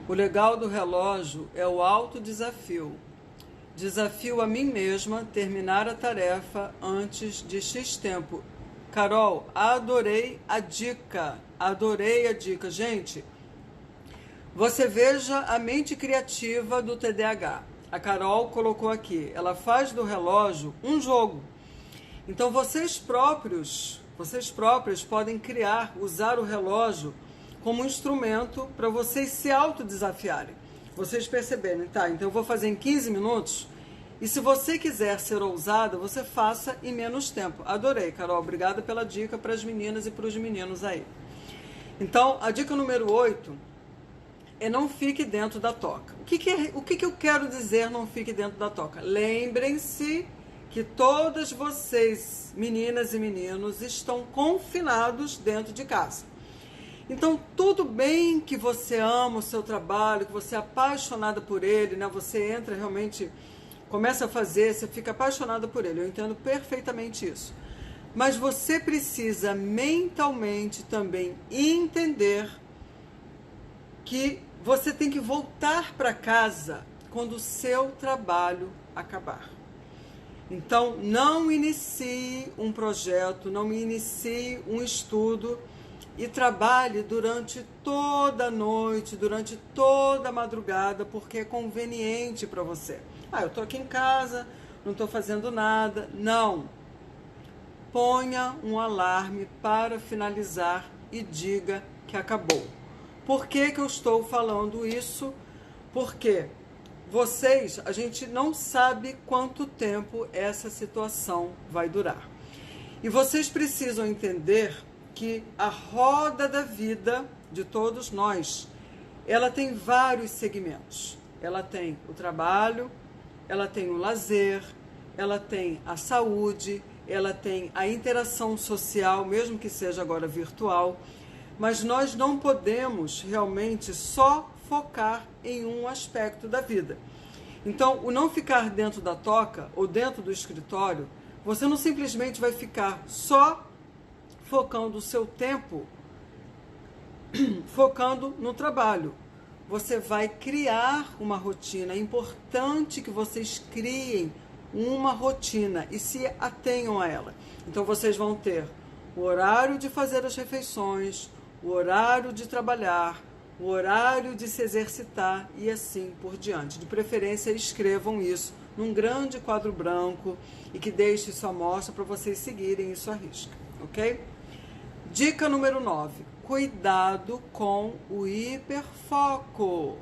O legal do relógio é o autodesafio. Desafio a mim mesma terminar a tarefa antes de X tempo. Carol, adorei a dica. Adorei a dica. Gente, Você veja a mente criativa do TDAH. A Carol colocou aqui, ela faz do relógio um jogo. Então vocês próprios podem criar, usar o relógio como um instrumento para vocês se autodesafiarem. Vocês perceberem, tá, então eu vou fazer em 15 minutos, e se você quiser ser ousada, você faça em menos tempo. Adorei, Carol, obrigada pela dica para as meninas e para os meninos aí. Então, a dica número 8 é não fique dentro da toca. O que eu quero dizer não fique dentro da toca? Lembrem-se que todas vocês, meninas e meninos, estão confinados dentro de casa. Então, tudo bem que você ama o seu trabalho, que você é apaixonada por ele, né? Você entra realmente, começa a fazer, você fica apaixonada por ele. Eu entendo perfeitamente isso. Mas você precisa mentalmente também entender que você tem que voltar para casa quando o seu trabalho acabar. Então, não inicie um projeto, não inicie um estudo e trabalhe durante toda a noite, durante toda a madrugada, porque é conveniente para você. Ah, eu estou aqui em casa, não estou fazendo nada. Não. Ponha um alarme para finalizar e diga que acabou. Por que eu estou falando isso? Porque a gente não sabe quanto tempo essa situação vai durar. E vocês precisam entender que a roda da vida de todos nós, ela tem vários segmentos. Ela tem o trabalho, ela tem o lazer, ela tem a saúde, ela tem a interação social, mesmo que seja agora virtual, mas nós não podemos realmente só focar em um aspecto da vida. Então, o não ficar dentro da toca ou dentro do escritório, você não simplesmente vai ficar só focando o seu tempo, focando no trabalho. Você vai criar uma rotina. É importante que vocês criem uma rotina e se atenham a ela. Então, vocês vão ter o horário de fazer as refeições, o horário de trabalhar, o horário de se exercitar e assim por diante. De preferência, escrevam isso num grande quadro branco e que deixe isso à mostra para vocês seguirem isso à risca, ok? Dica número 9. Cuidado com o hiperfoco.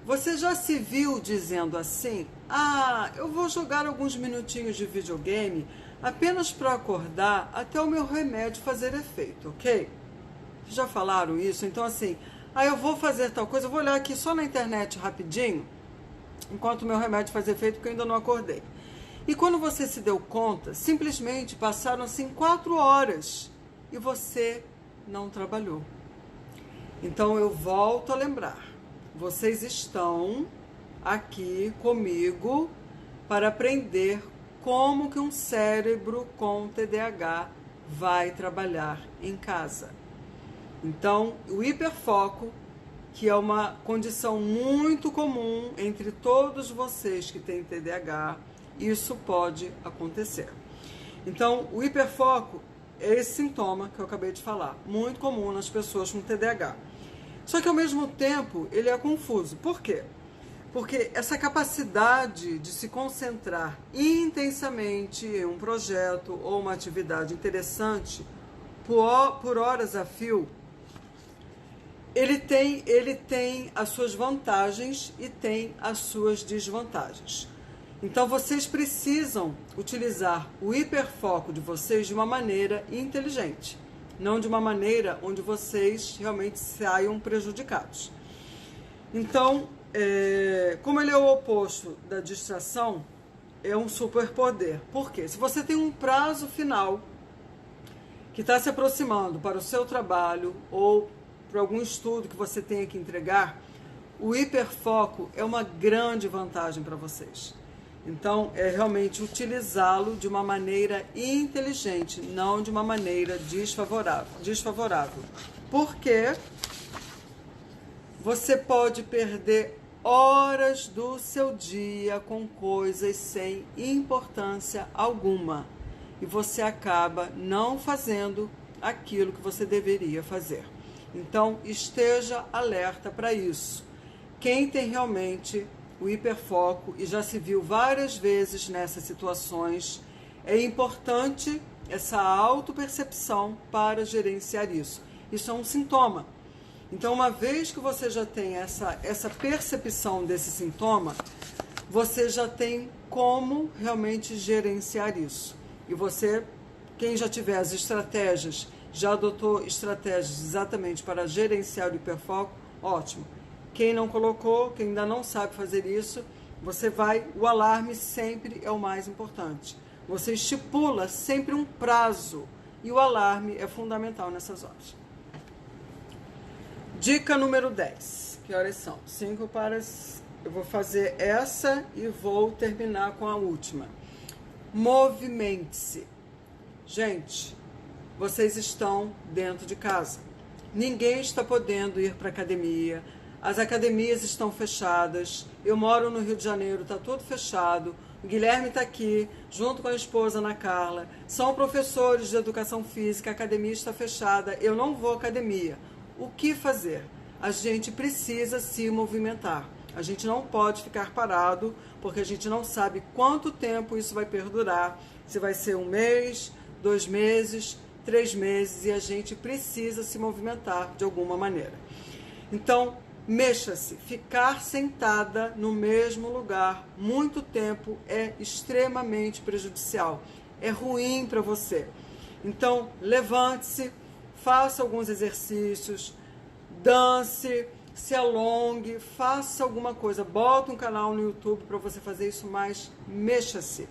Você já se viu dizendo assim: ah, eu vou jogar alguns minutinhos de videogame apenas para acordar até o meu remédio fazer efeito, ok? Já falaram isso? Então assim, eu vou fazer tal coisa, eu vou olhar aqui só na internet rapidinho, enquanto o meu remédio faz efeito, porque eu ainda não acordei. E quando você se deu conta, simplesmente passaram assim 4 horas e você não trabalhou. Então eu volto a lembrar, vocês estão aqui comigo para aprender como que um cérebro com TDAH vai trabalhar em casa. Então, o hiperfoco, que é uma condição muito comum entre todos vocês que têm TDAH, isso pode acontecer. Então, o hiperfoco é esse sintoma que eu acabei de falar, muito comum nas pessoas com TDAH. Só que, ao mesmo tempo, ele é confuso. Por quê? Porque essa capacidade de se concentrar intensamente em um projeto ou uma atividade interessante por horas a fio, ele tem as suas vantagens e tem as suas desvantagens. Então, vocês precisam utilizar o hiperfoco de vocês de uma maneira inteligente, não de uma maneira onde vocês realmente saiam prejudicados. Então, como ele é o oposto da distração, é um superpoder. Por quê? Se você tem um prazo final que está se aproximando para o seu trabalho ou para algum estudo que você tenha que entregar, o hiperfoco é uma grande vantagem para vocês. Então, é realmente utilizá-lo de uma maneira inteligente, não de uma maneira desfavorável. Porque você pode perder horas do seu dia com coisas sem importância alguma. E você acaba não fazendo aquilo que você deveria fazer. Então, esteja alerta para isso. Quem tem realmente o hiperfoco e já se viu várias vezes nessas situações, é importante essa autopercepção para gerenciar isso. Isso é um sintoma. Então, uma vez que você já tem essa percepção desse sintoma, você já tem como realmente gerenciar isso. E você, quem já tiver as estratégias, já adotou estratégias exatamente para gerenciar o hiperfoco, ótimo. Quem não colocou, quem ainda não sabe fazer isso, o alarme sempre é o mais importante. Você estipula sempre um prazo e o alarme é fundamental nessas horas. Dica número 10. Que horas são? 5 para... Eu vou fazer essa e vou terminar com a última. Movimente-se. Gente, vocês estão dentro de casa. Ninguém está podendo ir para a academia. As academias estão fechadas. Eu moro no Rio de Janeiro, está tudo fechado. O Guilherme está aqui, junto com a esposa Ana Carla. São professores de educação física, a academia está fechada. Eu não vou à academia. O que fazer? A gente precisa se movimentar. A gente não pode ficar parado, porque a gente não sabe quanto tempo isso vai perdurar. Se vai ser 1 mês, 2 meses, 3 meses, e a gente precisa se movimentar de alguma maneira. Então, mexa-se. Ficar sentada no mesmo lugar muito tempo é extremamente prejudicial. É ruim para você. Então, levante-se, faça alguns exercícios, dance, se alongue, faça alguma coisa. Bota um canal no YouTube para você fazer isso, mas mexa-se.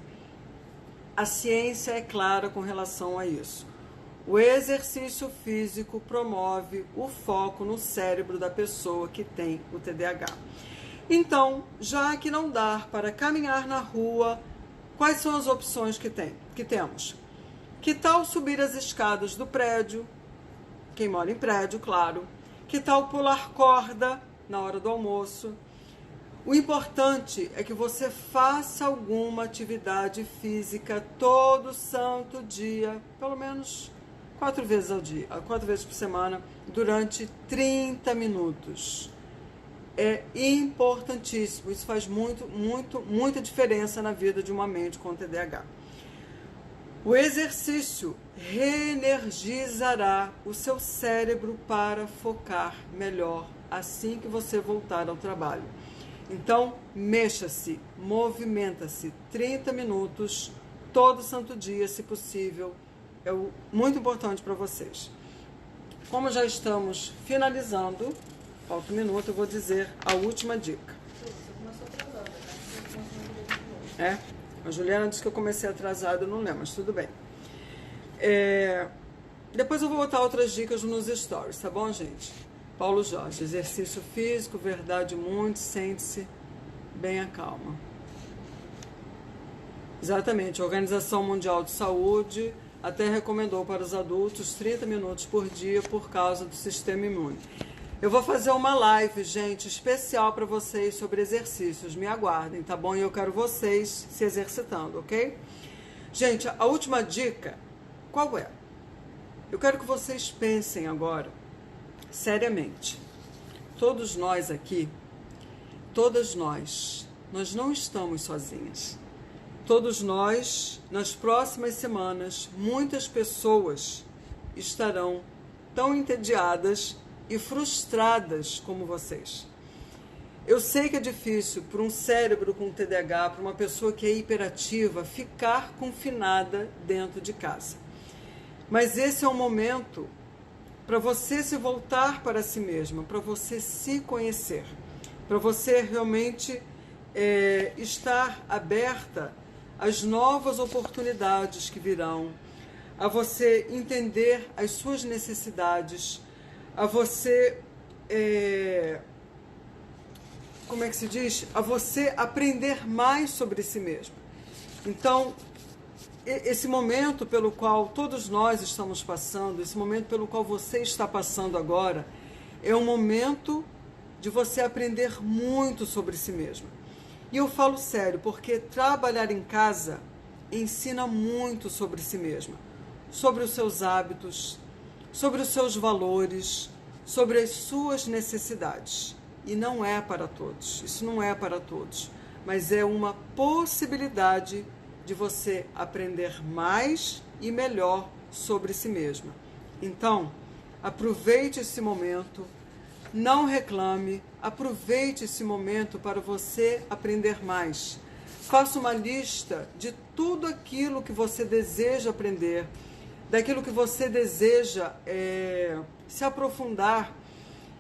A ciência é clara com relação a isso. O exercício físico promove o foco no cérebro da pessoa que tem o TDAH. Então, já que não dá para caminhar na rua, quais são as opções que temos? Que tal subir as escadas do prédio? Quem mora em prédio, claro. Que tal pular corda na hora do almoço? O importante é que você faça alguma atividade física todo santo dia, pelo menos 4 vezes ao dia, 4 vezes por semana, durante 30 minutos. É importantíssimo, isso faz muita diferença na vida de uma mente com TDAH. O exercício reenergizará o seu cérebro para focar melhor assim que você voltar ao trabalho. Então, mexa-se, movimenta-se 30 minutos, todo santo dia, se possível. É muito importante para vocês. Como já estamos finalizando, falta 1 minuto, eu vou dizer a última dica. A Juliana disse que eu comecei atrasado, eu não lembro, mas tudo bem. Depois eu vou botar outras dicas nos stories, tá bom, gente? Paulo Jorge, exercício físico, verdade muito, sente-se bem, acalma. Exatamente, a Organização Mundial de Saúde até recomendou para os adultos 30 minutos por dia por causa do sistema imune. Eu vou fazer uma live, gente, especial para vocês sobre exercícios. Me aguardem, tá bom? E eu quero vocês se exercitando, ok? Gente, a última dica, qual é? Eu quero que vocês pensem agora, seriamente. Todos nós aqui, todas nós não estamos sozinhas. Todos nós, nas próximas semanas, muitas pessoas estarão tão entediadas e frustradas como vocês. Eu sei que é difícil para um cérebro com TDAH, para uma pessoa que é hiperativa, ficar confinada dentro de casa. Mas esse é um momento para você se voltar para si mesma, para você se conhecer, para você realmente estar aberta às novas oportunidades que virão, a você entender as suas necessidades, a você, como é que se diz? A você aprender mais sobre si mesmo. Então, esse momento pelo qual todos nós estamos passando, esse momento pelo qual você está passando agora, é um momento de você aprender muito sobre si mesmo. E eu falo sério, porque trabalhar em casa ensina muito sobre si mesma, sobre os seus hábitos, sobre os seus valores, sobre as suas necessidades. E não é para todos, isso não é para todos, mas é uma possibilidade de você aprender mais e melhor sobre si mesma. Então, aproveite esse momento, não reclame, aproveite esse momento para você aprender mais. Faça uma lista de tudo aquilo que você deseja aprender, daquilo que você deseja se aprofundar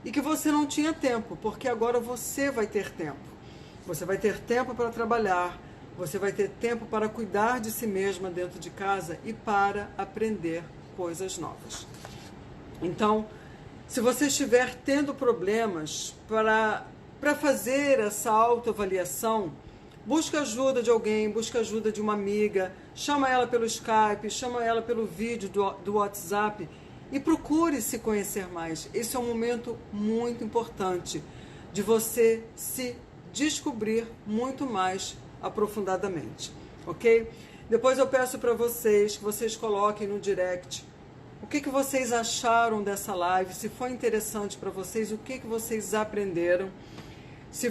e que você não tinha tempo, porque agora você vai ter tempo. Você vai ter tempo para trabalhar, você vai ter tempo para cuidar de si mesma dentro de casa e para aprender coisas novas. Então, se você estiver tendo problemas para fazer essa autoavaliação, busque ajuda de alguém, busque ajuda de uma amiga, chama ela pelo Skype, chama ela pelo vídeo do WhatsApp e procure se conhecer mais. Esse é um momento muito importante de você se descobrir muito mais aprofundadamente, ok? Depois eu peço para vocês que vocês coloquem no direct o que vocês acharam dessa live, se foi interessante para vocês, o que vocês aprenderam, se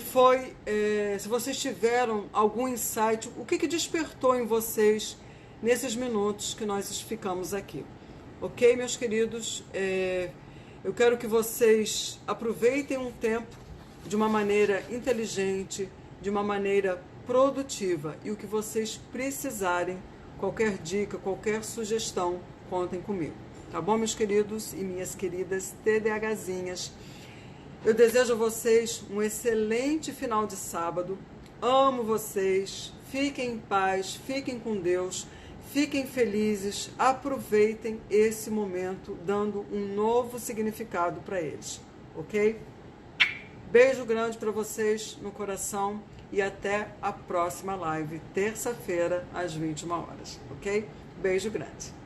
vocês tiveram algum insight, o que despertou em vocês nesses minutos que nós ficamos aqui. Ok, meus queridos? Eu quero que vocês aproveitem um tempo de uma maneira inteligente, de uma maneira produtiva. E o que vocês precisarem, qualquer dica, qualquer sugestão, contem comigo. Tá bom, meus queridos e minhas queridas TDAHzinhas? Eu desejo a vocês um excelente final de sábado. Amo vocês. Fiquem em paz, fiquem com Deus, fiquem felizes. Aproveitem esse momento dando um novo significado para eles, ok? Beijo grande para vocês no coração e até a próxima live, terça-feira, às 21 horas, ok? Beijo grande.